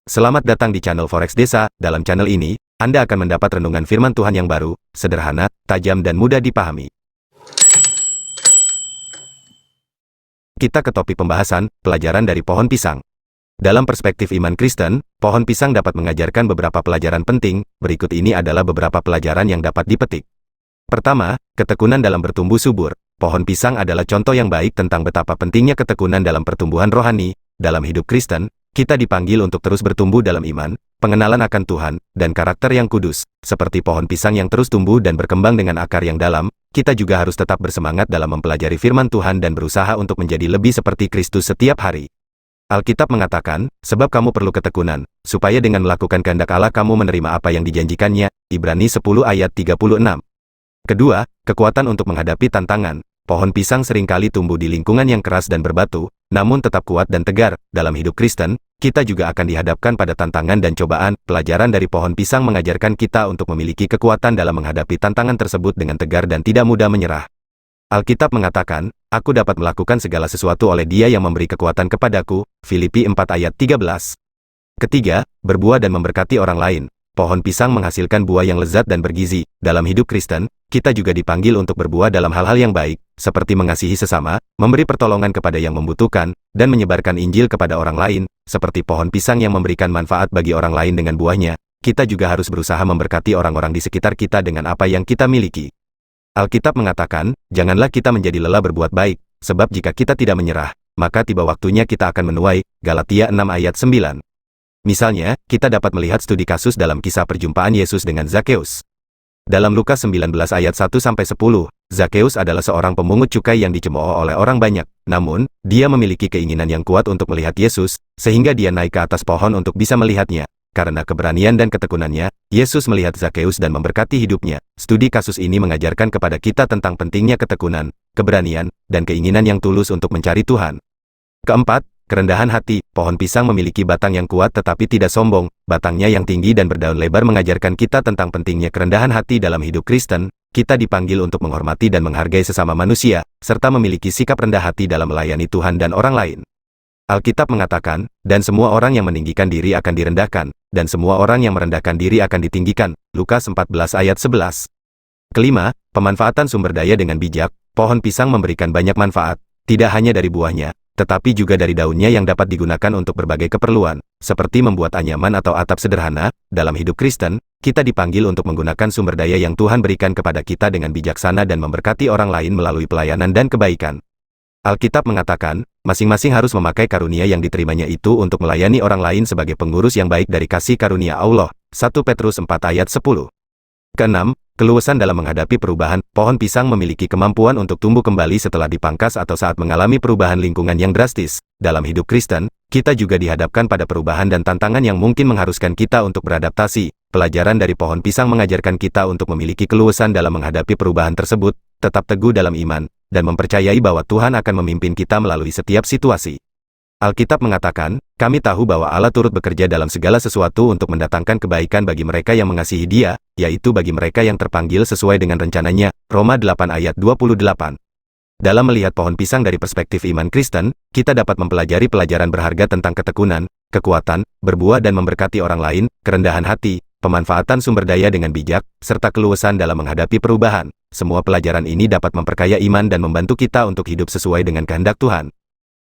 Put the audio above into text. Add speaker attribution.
Speaker 1: Selamat datang di channel Forex Desa. Dalam channel ini, Anda akan mendapat renungan firman Tuhan yang baru, sederhana, tajam dan mudah dipahami. Kita ke topik pembahasan, pelajaran dari pohon pisang. Dalam perspektif iman Kristen, pohon pisang dapat mengajarkan beberapa pelajaran penting. Berikut ini adalah beberapa pelajaran yang dapat dipetik. Pertama, ketekunan dalam bertumbuh subur. Pohon pisang adalah contoh yang baik tentang betapa pentingnya ketekunan dalam pertumbuhan rohani. Dalam hidup Kristen, kita dipanggil untuk terus bertumbuh dalam iman, pengenalan akan Tuhan, dan karakter yang kudus. Seperti pohon pisang yang terus tumbuh dan berkembang dengan akar yang dalam, kita juga harus tetap bersemangat dalam mempelajari firman Tuhan dan berusaha untuk menjadi lebih seperti Kristus setiap hari. Alkitab mengatakan, sebab kamu perlu ketekunan, supaya dengan melakukan kehendak Allah kamu menerima apa yang dijanjikannya. Ibrani 10 ayat 36. Kedua, kekuatan untuk menghadapi tantangan. Pohon pisang seringkali tumbuh di lingkungan yang keras dan berbatu, namun tetap kuat dan tegar. Dalam hidup Kristen, kita juga akan dihadapkan pada tantangan dan cobaan. Pelajaran dari pohon pisang mengajarkan kita untuk memiliki kekuatan dalam menghadapi tantangan tersebut dengan tegar dan tidak mudah menyerah. Alkitab mengatakan, aku dapat melakukan segala sesuatu oleh Dia yang memberi kekuatan kepadaku. Filipi 4 ayat 13. Ketiga, berbuah dan memberkati orang lain. Pohon pisang menghasilkan buah yang lezat dan bergizi. Dalam hidup Kristen, kita juga dipanggil untuk berbuah dalam hal-hal yang baik, seperti mengasihi sesama, memberi pertolongan kepada yang membutuhkan, dan menyebarkan Injil kepada orang lain. Seperti pohon pisang yang memberikan manfaat bagi orang lain dengan buahnya, kita juga harus berusaha memberkati orang-orang di sekitar kita dengan apa yang kita miliki. Alkitab mengatakan, janganlah kita menjadi lelah berbuat baik, sebab jika kita tidak menyerah, maka tiba waktunya kita akan menuai. Galatia 6 ayat 9. Misalnya, kita dapat melihat studi kasus dalam kisah perjumpaan Yesus dengan Zakeus. Dalam Lukas 19 ayat 1-10, Zakeus adalah seorang pemungut cukai yang dicemooh oleh orang banyak. Namun, dia memiliki keinginan yang kuat untuk melihat Yesus, sehingga dia naik ke atas pohon untuk bisa melihatnya. Karena keberanian dan ketekunannya, Yesus melihat Zakeus dan memberkati hidupnya. Studi kasus ini mengajarkan kepada kita tentang pentingnya ketekunan, keberanian, dan keinginan yang tulus untuk mencari Tuhan. Keempat, kerendahan hati. Pohon pisang memiliki batang yang kuat tetapi tidak sombong. Batangnya yang tinggi dan berdaun lebar mengajarkan kita tentang pentingnya kerendahan hati dalam hidup Kristen. Kita dipanggil untuk menghormati dan menghargai sesama manusia, serta memiliki sikap rendah hati dalam melayani Tuhan dan orang lain. Alkitab mengatakan, dan semua orang yang meninggikan diri akan direndahkan, dan semua orang yang merendahkan diri akan ditinggikan. Lukas 14 ayat 11. Kelima, pemanfaatan sumber daya dengan bijak. Pohon pisang memberikan banyak manfaat, tidak hanya dari buahnya, tetapi juga dari daunnya yang dapat digunakan untuk berbagai keperluan, seperti membuat anyaman atau atap sederhana. Dalam hidup Kristen, kita dipanggil untuk menggunakan sumber daya yang Tuhan berikan kepada kita dengan bijaksana dan memberkati orang lain melalui pelayanan dan kebaikan. Alkitab mengatakan, masing-masing harus memakai karunia yang diterimanya itu untuk melayani orang lain sebagai pengurus yang baik dari kasih karunia Allah. 1 Petrus 4 ayat 10. Keenam, keluasan dalam menghadapi perubahan. Pohon pisang memiliki kemampuan untuk tumbuh kembali setelah dipangkas atau saat mengalami perubahan lingkungan yang drastis. Dalam hidup Kristen, kita juga dihadapkan pada perubahan dan tantangan yang mungkin mengharuskan kita untuk beradaptasi. Pelajaran dari pohon pisang mengajarkan kita untuk memiliki keluasan dalam menghadapi perubahan tersebut, tetap teguh dalam iman, dan mempercayai bahwa Tuhan akan memimpin kita melalui setiap situasi. Alkitab mengatakan, kami tahu bahwa Allah turut bekerja dalam segala sesuatu untuk mendatangkan kebaikan bagi mereka yang mengasihi Dia, yaitu bagi mereka yang terpanggil sesuai dengan rencananya. Roma 8 ayat 28. Dalam melihat pohon pisang dari perspektif iman Kristen, kita dapat mempelajari pelajaran berharga tentang ketekunan, kekuatan, berbuah dan memberkati orang lain, kerendahan hati, pemanfaatan sumber daya dengan bijak, serta keluasan dalam menghadapi perubahan. Semua pelajaran ini dapat memperkaya iman dan membantu kita untuk hidup sesuai dengan kehendak Tuhan.